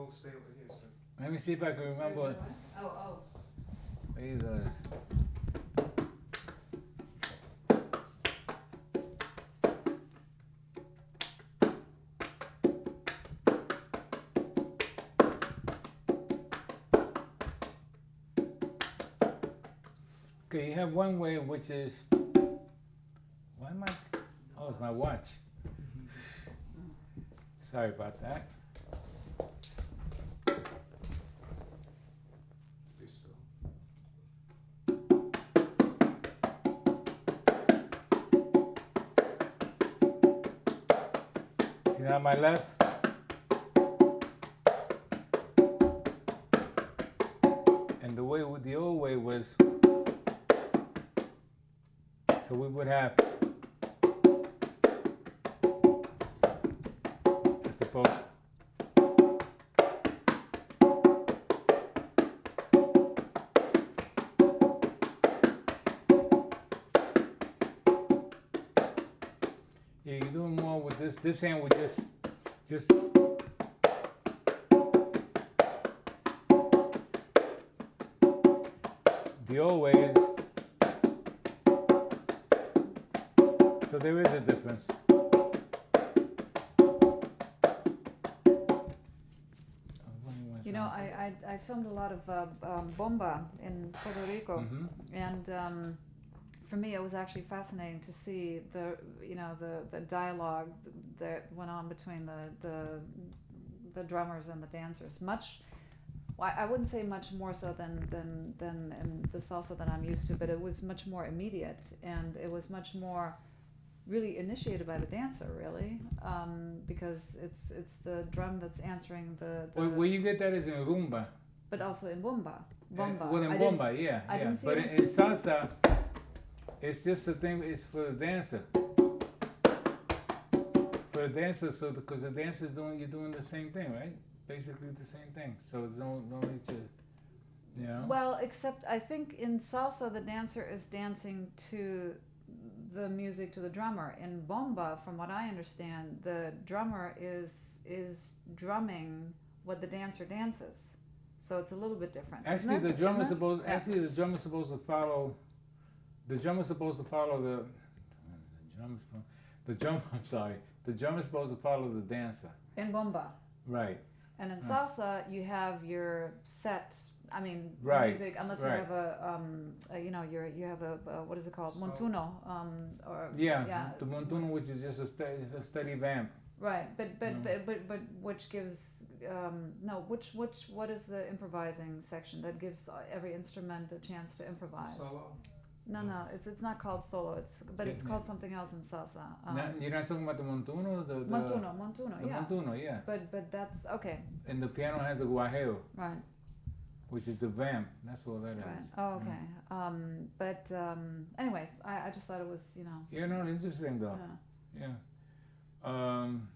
both stay over here, so. Let me see if I can remember. Oh. He does. Okay, you have one way which is, why am I, oh, it's my watch. Sorry about that. Be still. See now my left? And the way with the old way was, so we would have, I suppose, yeah, you're doing more with this hand would just the old way is, so there is a difference. You know, I filmed a lot of Bomba in Puerto Rico, and for me it was actually fascinating to see the dialogue that went on between the drummers and the dancers. I wouldn't say much more so than in the salsa that I'm used to, but it was much more immediate, and it was much more really initiated by the dancer, really, because it's the drum that's answering the where you get that is in rumba. But also in Bomba. Well, in Bomba, yeah. But in salsa, it's just a thing, it's for the dancer. For the dancer, so because the dancer's you're doing the same thing, right? Basically the same thing. So there's no need to, you know? Well, except I think in salsa, the dancer is dancing to the music to the drummer. In Bomba, from what I understand, the drummer is drumming what the dancer dances. So it's a little bit different. Actually, the drum is supposed. Actually, the drum is supposed to follow. The drum is supposed to follow the. The drum. I'm sorry. The drum is supposed to follow the dancer. In Bomba. Right. And in salsa, you have your set. I mean, music, unless you have you have a what is it called, montuno, or the montuno, which is just a steady vamp. Right, but which gives what is the improvising section that gives every instrument a chance to improvise? Solo. No, it's not called solo. It's called something else in salsa. You're not talking about the montuno, montuno, yeah. But that's okay. And the piano has the guajeo. Right. Which is the vamp. That's all that is. Right. Oh, okay. Anyways, I just thought it was, Yeah, no, interesting though. Yeah. And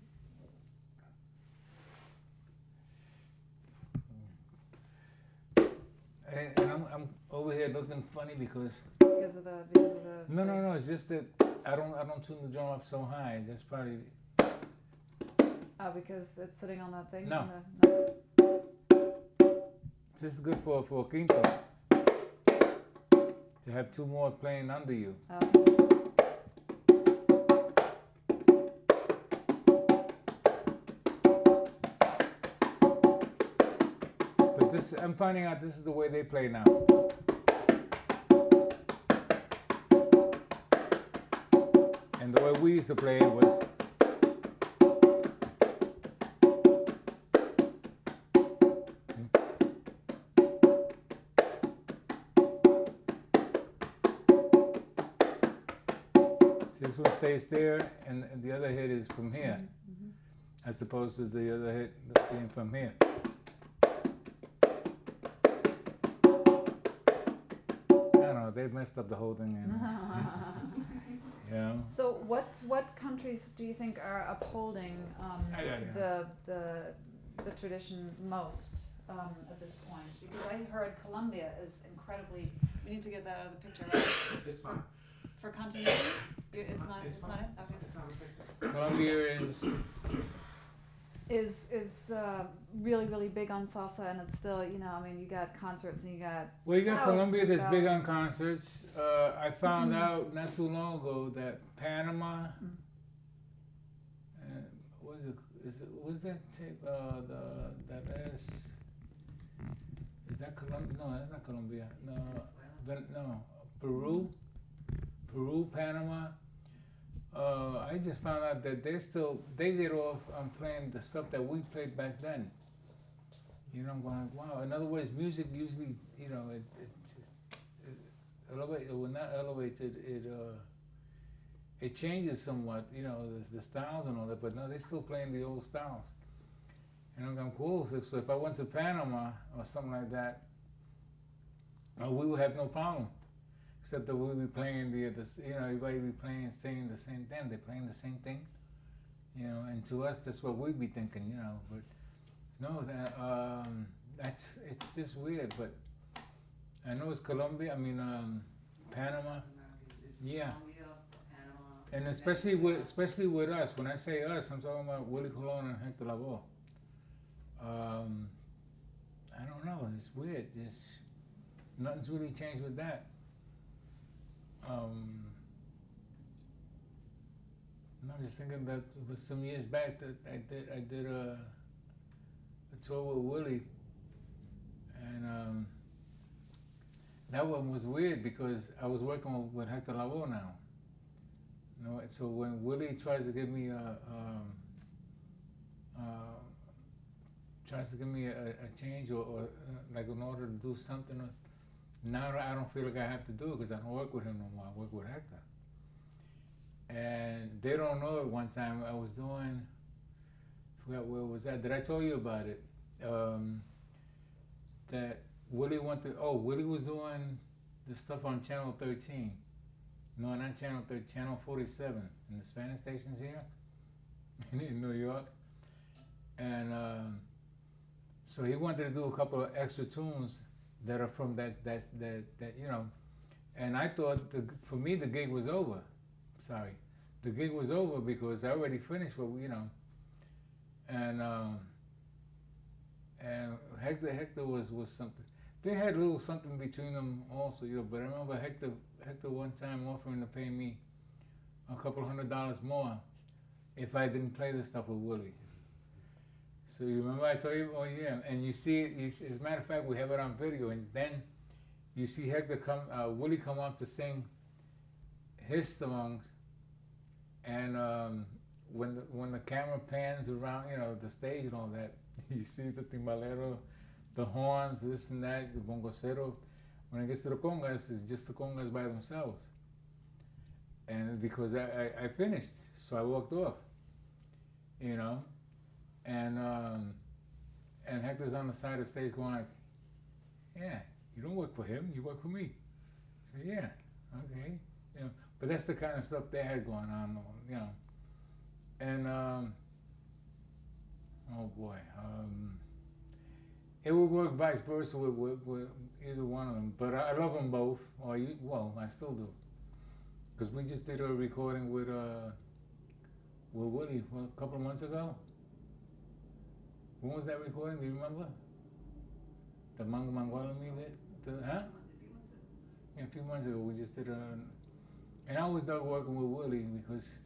I'm over here looking funny because of the No, it's just that I don't tune the drum up so high. That's probably because it's sitting on that thing. No. This is good for a quinto to have two more playing under you. But this, I'm finding out this is the way they play now. And the way we used to play it was. This one stays there, and the other hit is from here, as opposed to the other hit being from here. I don't know, they've messed up the whole thing. Yeah. So what countries do you think are upholding the tradition most at this point? Because I heard Colombia is incredibly. We need to get that out of the picture, right? It's fine. For continuity, it's not it. Okay. Colombia is is really big on salsa, and it's still, you know, I mean, you got concerts and you got. Well, you got Colombia that's big on concerts. I found out not too long ago that Panama. What is it? Was that tape? That last. Is that Colombia? No, that's not Colombia. No, Peru, Panama. I just found out that they get off on playing the stuff that we played back then. You know, I'm going like, wow. In other words, music usually, you know, it changes somewhat, you know, the styles and all that. But no, they're still playing the old styles. And I'm going, cool. So if I went to Panama or something like that, we would have no problem. Except that we'll be playing you know, everybody be playing, saying the same thing. They're playing the same thing, you know. And to us, that's what we'd be thinking, you know. But no, it's just weird. But I know it's Colombia. I mean, Panama. Yeah. And especially with us. When I say us, I'm talking about Willie Colon and Hector Lavoe. I don't know. It's weird. Just nothing's really changed with that. I'm just thinking that it was some years back that I did a tour with Willie, and that one was weird because I was working with Hector Lavoe now. You know, so when Willie tries to give me a change or like in order to do something. Now I don't feel like I have to do it because I don't work with him no more. I work with Hector. And they don't know it. One time I was doing, forgot where it was at. Did I tell you about it? That Willie Willie was doing the stuff on Channel 13. No, not Channel 13, Channel 47 in the Spanish stations here in New York. And so he wanted to do a couple of extra tunes that are from that you know, and I thought for me the gig was over. Sorry, the gig was over because I already finished what you know. And Hector was something. They had a little something between them also, you know. But I remember Hector one time offering to pay me a couple $100 more if I didn't play the stuff with Willie. So you remember I told you? Oh yeah, and you see it. As a matter of fact, we have it on video, and then you see Hector Willie come up to sing his songs, and when the camera pans around, you know, the stage and all that, you see the timbalero, the horns, this and that, the bongocero. When it gets to the congas, it's just the congas by themselves. And because I finished, so I walked off, you know. And Hector's on the side of the stage going like, yeah, you don't work for him, you work for me. So yeah, okay, you know. But that's the kind of stuff they had going on, you know. And oh boy, it would work vice versa with either one of them. But I love them both. Well, I still do, because we just did a recording with Willie a couple of months ago. When was that recording? Do you remember? The Manguala me did? Huh? Yeah, a few months ago we just did and I always dug working with Willie because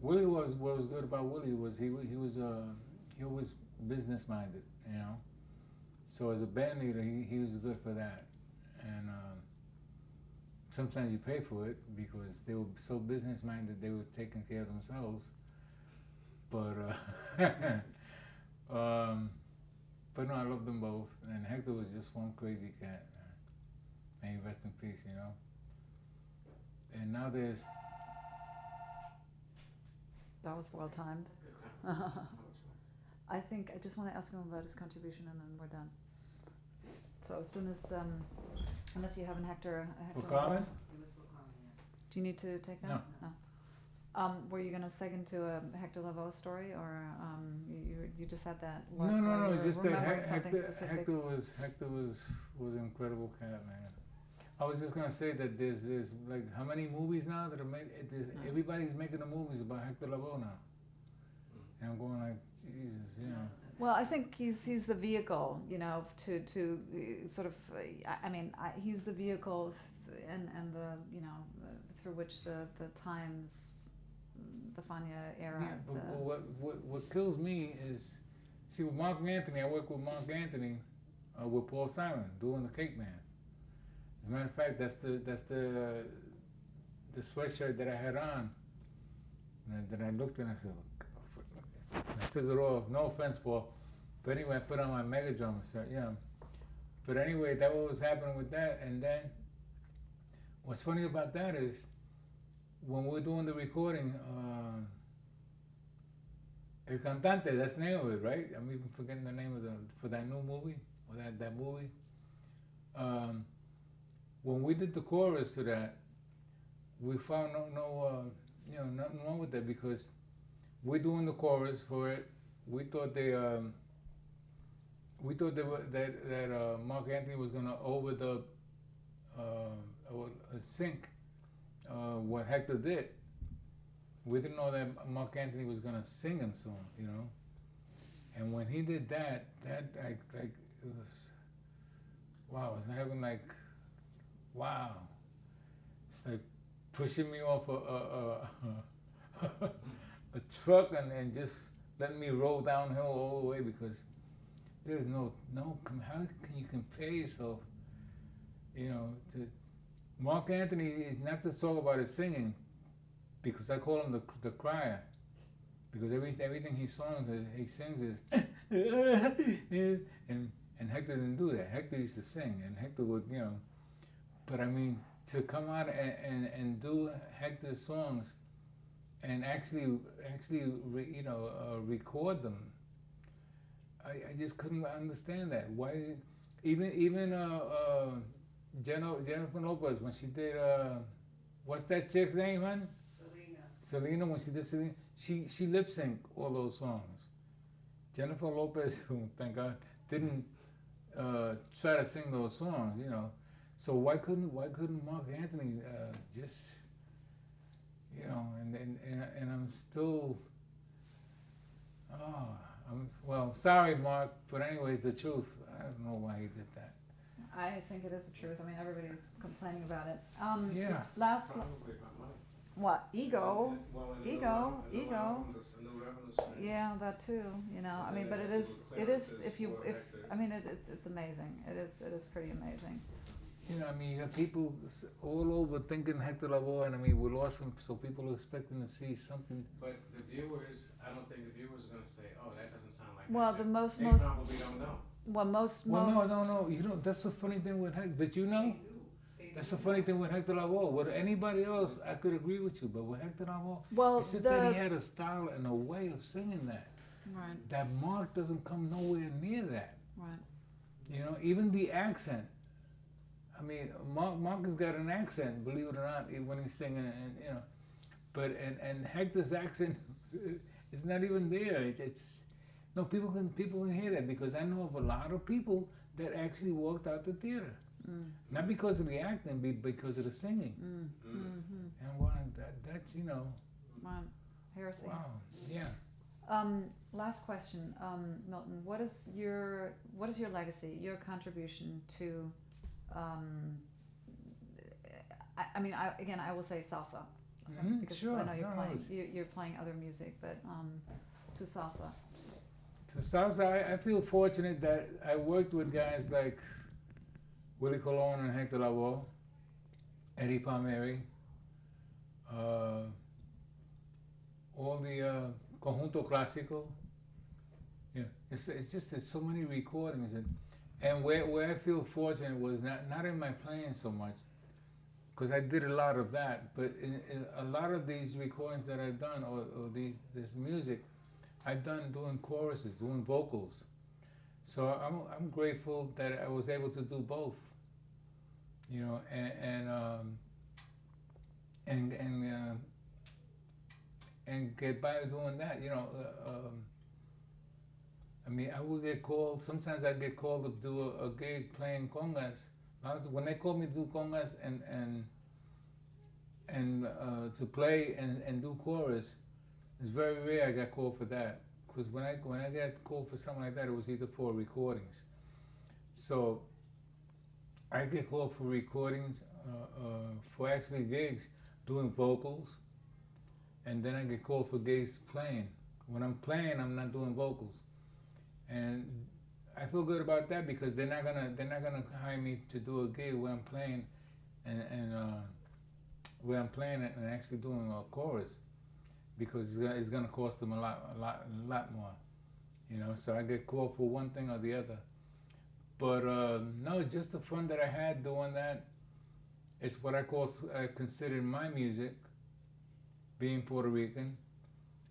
Willie what was good about Willie was he was business minded, you know. So as a band leader he was good for that. And sometimes you pay for it because they were so business minded they were taking care of themselves. But no, I love them both. And Hector was just one crazy cat, man. May he rest in peace, you know. And now there's. That was well timed. I think I just want to ask him about his contribution, and then we're done. So as soon as, unless you have an Hector. For Carmen? Do you need to take that? No. Were you going to seg into a Hector Lavoe story, or you just had that? No. It's just that Hector was an incredible cat, man. I was just gonna say that there's like how many movies now that are made? Everybody's making the movies about Hector Lavoe now. And I'm going like, Jesus, you know. Well, I think he's the vehicle, you know, to sort of. He's the vehicle, and the you know through which the times, the Fania era. Yeah, but what kills me is, see, with Marc Anthony, I work with Marc Anthony, with Paul Simon doing the Cake Man. As a matter of fact, that's the sweatshirt that I had on, and then I looked and I said, I took it off. No offense, Paul. But anyway, I put on my Mega Drum shirt, yeah. But anyway, that what was happening with that. And then, what's funny about that is, when we're doing the recording, El Cantante, that's the name of it, right? I'm even forgetting the name of for that new movie, or that movie. When we did the chorus to that, we found nothing wrong with that, because we're doing the chorus for it. We thought that Marc Anthony was gonna overdub or sync what Hector did. We didn't know that Marc Anthony was gonna sing him song, you know. And when he did that like it was, wow. It's having like, wow. It's like pushing me off a truck and just letting me roll downhill all the way, because there's no how can you compare yourself, you know, to Marc Anthony? Is not to talk about his singing, because I call him the crier, because everything he sings is and Hector didn't do that. Hector used to sing, and Hector would, you know, but I mean, to come out and do Hector's songs and actually record them, I just couldn't understand that. Why even Jennifer Lopez, when she did what's that chick's name, man? Selena, when she did Selena, she lip synced all those songs. Jennifer Lopez, who thank God didn't try to sing those songs, you know. So why couldn't Marc Anthony just, you know, and I'm still, well, sorry, Mark, but anyways, the truth. I don't know why he did that. I think it is the truth. I mean, everybody's complaining about it. Yeah. Probably about money. What? Ego. Ego. Stream. Yeah, that too. You know, I mean, but it is. I mean, it's amazing. It is pretty amazing. You know, I mean, you have people all over thinking Hector Lavoe, and I mean, we lost him, so people are expecting to see something. But the viewers, I don't think the viewers are going to say, "Oh, that doesn't sound like." Well, Hector." the most they probably don't know. Well, most. No. You know, that's the funny thing with Hector. Did you know? That's the funny thing with Hector Lavoe. With anybody else, I could agree with you, but with Hector Lavoe, it's just that he had a style and a way of singing that. Right. That Marc doesn't come nowhere near that. Right. You know, even the accent. I mean, Marc has got an accent, believe it or not, when he's singing, and you know, but and Hector's accent is not even there. It's no, people can hear that, because I know of a lot of people that actually walked out the theater, not because of the acting, but because of the singing. Mm-hmm. And that's you know, wow, heresy. Wow, yeah. Last question, Milton. What is your legacy? Your contribution to I mean, I will say salsa, because sure. I know you're playing other music, but to salsa. To salsa, I feel fortunate that I worked with guys like Willie Colon and Hector Lavoe, Eddie Palmieri, all the Conjunto Clásico. Yeah, it's just there's so many recordings, and where I feel fortunate was not in my playing so much, because I did a lot of that, but in a lot of these recordings that I've done, or this music, I've done doing choruses, doing vocals. So I'm grateful that I was able to do both, you know, and get by doing that, you know. I mean, I would get called, sometimes I get called to do a gig playing congas. When they call me to do congas and to play and do chorus, It's very rare I got called for that. Because when I got called for something like that, it was either for recordings. So I get called for recordings, for actually gigs, doing vocals, and then I get called for gigs playing. When I'm playing, I'm not doing vocals, and I feel good about that because they're not gonna hire me to do a gig where I'm playing, and where I'm playing and actually doing a chorus, because it's gonna cost them a lot more, you know. So I get called for one thing or the other. But no, just the fun that I had doing that. It's what I consider my music, being Puerto Rican,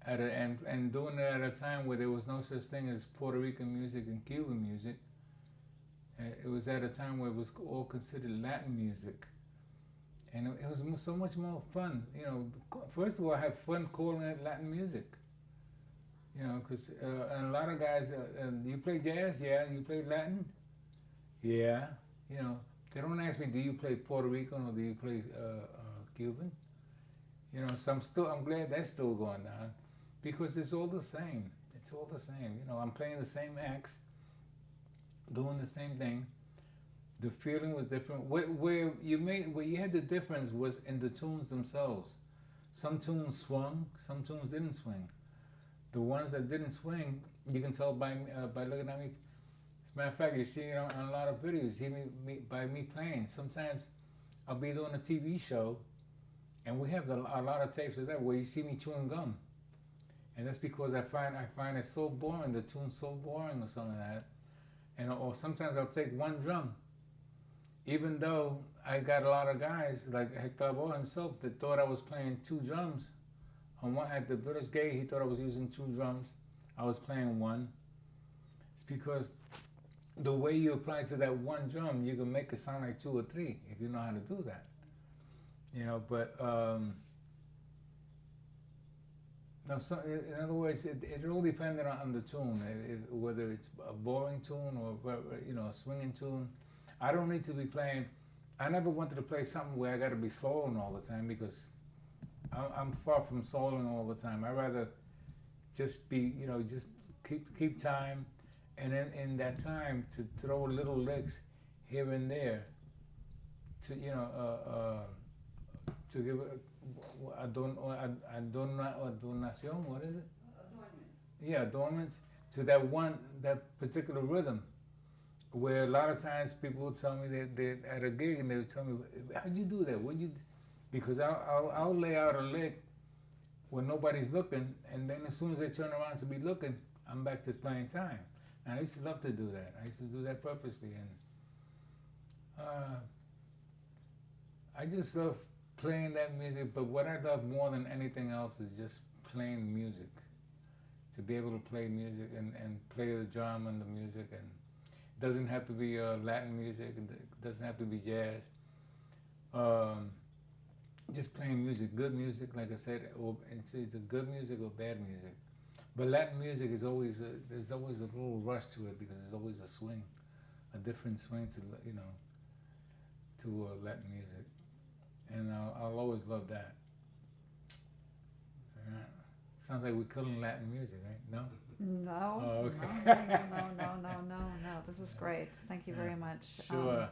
and doing it at a time where there was no such thing as Puerto Rican music and Cuban music. It was at a time where it was all considered Latin music, and it was so much more fun. You know, first of all, I have fun calling it Latin music. You know, because and a lot of guys, you play jazz, yeah. You play Latin, yeah. You know, they don't ask me, do you play Puerto Rican or do you play Cuban? You know, so I'm glad that's still going on, because it's all the same. It's all the same. You know, I'm playing the same acts, doing the same thing. The feeling was different. Where you had the difference was in the tunes themselves. Some tunes swung, some tunes didn't swing. The ones that didn't swing, you can tell by looking at me. As a matter of fact, you see it on a lot of videos. You see by me playing. Sometimes I'll be doing a TV show, and we have a lot of tapes of that where you see me chewing gum, and that's because I find it so boring. The tune's so boring or something like that, and or sometimes I'll take one drum, even though I got a lot of guys like Hector Lavoe himself that thought I was playing two drums. On one at the British gig, he thought I was using two drums. I was playing one. It's because the way you apply to that one drum, you can make it sound like two or three if you know how to do that. You know, but no. So in other words, it all depended on the tune, whether it's a boring tune or a swinging tune. I don't need to be playing. I never wanted to play something where I got to be soloing all the time, because I'm far from soloing all the time. I rather just be, just keep time, and then in that time to throw little licks here and there to to give a donation. What is it? Adornments. Yeah, adornments to that particular rhythm. Where a lot of times people will tell me they're at a gig and they would tell me, how'd you do that? What'd you? Because I'll lay out a lick when nobody's looking, and then as soon as they turn around to be looking, I'm back to playing time. And I used to love to do that. I used to do that purposely, and I just love playing that music. But what I love more than anything else is just playing music. To be able to play music and play the drum and the music, and it doesn't have to be Latin music. It doesn't have to be jazz. Just playing music, good music, like I said, or it's either good music or bad music. But Latin music is always there's always a little rush to it, because there's always a swing, a different swing to Latin music, and I'll always love that. Sounds like we're killing Latin music, right? No. No. Oh, okay. No. This was great. Thank you very much. Sure.